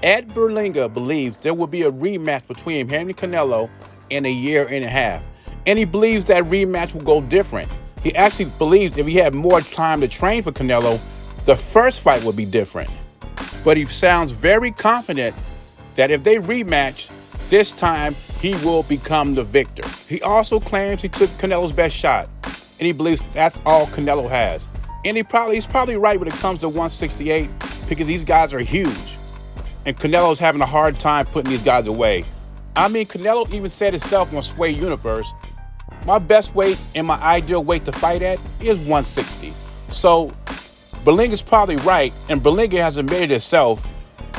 Ed Berlanga believes there will be a rematch between him and Canelo in a year and a half. And he believes that rematch will go different. He actually believes if he had more time to train for Canelo, the first fight would be different. But he sounds very confident that if they rematch, this time he will become the victor. He also claims he took Canelo's best shot, and he believes that's all Canelo has. And he's probably right when it comes to 168 because these guys are huge. And Canelo's having a hard time putting these guys away. I mean, Canelo even said himself on Sway Universe, my best weight and my ideal weight to fight at is 160. So Berlanga's probably right, and Berlanga has admitted himself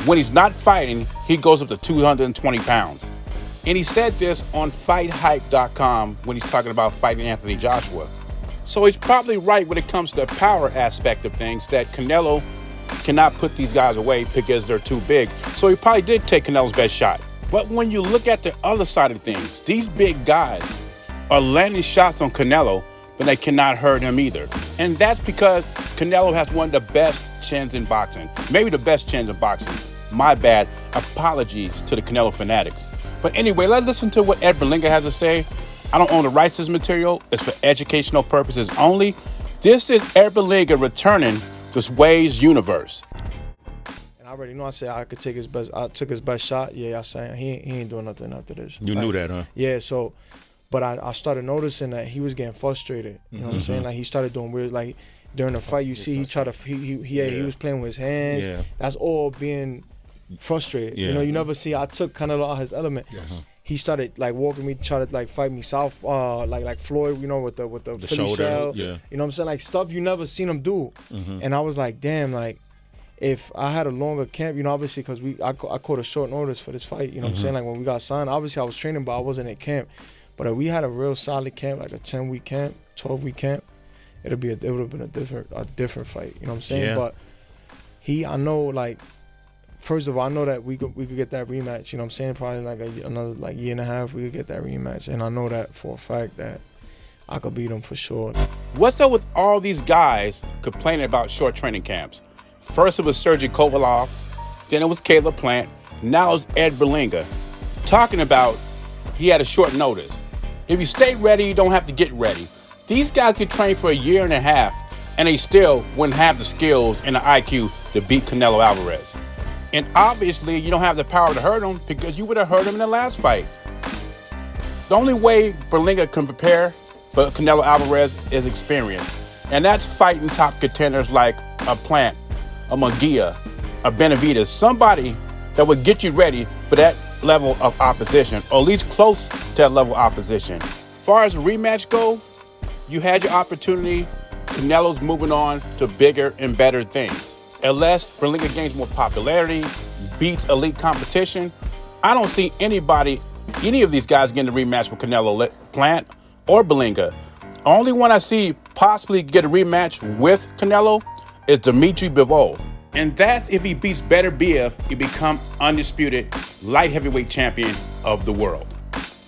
when he's not fighting, he goes up to 220 pounds. And he said this on FightHype.com when he's talking about fighting Anthony Joshua. So he's probably right when it comes to the power aspect of things, that Canelo cannot put these guys away because they're too big. So he probably did take Canelo's best shot. But when you look at the other side of things, these big guys are landing shots on Canelo, but they cannot hurt him either. And that's because Canelo has one of the best chins in boxing. Maybe the best chins in boxing. My bad. Apologies to the Canelo fanatics. But anyway, let's listen to what Ed Berlanga has to say. I don't own the rights to this material. It's for educational purposes only. This is Edgar Berlanga returning to Sway's Universe. And I already know. I said I could take his best. I took his best shot. Yeah, I said he ain't doing nothing after this. You knew that, huh? Yeah. So, but I started noticing that he was getting frustrated. You know what I'm saying? Like he started doing weird. Like during the fight, you see he tried to. He was playing with his hands. Yeah. That's all being frustrated. Yeah. You know, you never see. I took Canelo out his element. Yes. He started like walking me, try to like fight me south, like Floyd, you know, with the Philly shoulder, shell. yeah. You know what I'm saying? Like stuff you never seen him do. And I was like, damn, like if I had a longer camp, you know, obviously because I caught a short notice for this fight. You know what I'm saying? Like when we got signed, obviously I was training, but I wasn't at camp. But if we had a real solid camp, like a 10-week camp, 12-week camp, it would have been a different fight. You know what I'm saying? Yeah. But I know, like, first of all, I know that we could get that rematch. You know what I'm saying? Probably like another like year and a half, we could get that rematch. And I know that for a fact that I could beat him for sure. What's up with all these guys complaining about short training camps? First it was Sergey Kovalev, then it was Caleb Plant, now it's Ed Berlanga. Talking about he had a short notice. If you stay ready, you don't have to get ready. These guys get trained for a year and a half, and they still wouldn't have the skills and the IQ to beat Canelo Alvarez. And obviously, you don't have the power to hurt him because you would have hurt him in the last fight. The only way Berlanga can prepare for Canelo Alvarez is experience. And that's fighting top contenders like a Plant, a Munguia, a Benavidez, somebody that would get you ready for that level of opposition, or at least close to that level of opposition. As far as a rematch go, you had your opportunity. Canelo's moving on to bigger and better things. Unless Berlanga gains more popularity, beats elite competition, I don't see any of these guys getting a rematch with Canelo, Plant, or Berlanga. Only one I see possibly get a rematch with Canelo is Dimitri Bivol. And that's if he beats Better BF, he become undisputed light heavyweight champion of the world.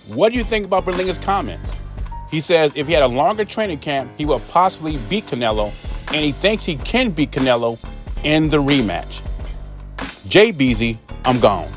What do you think about Berlanga's comments? He says if he had a longer training camp, he will possibly beat Canelo, and he thinks he can beat Canelo in the rematch. Jay Beezy, I'm gone.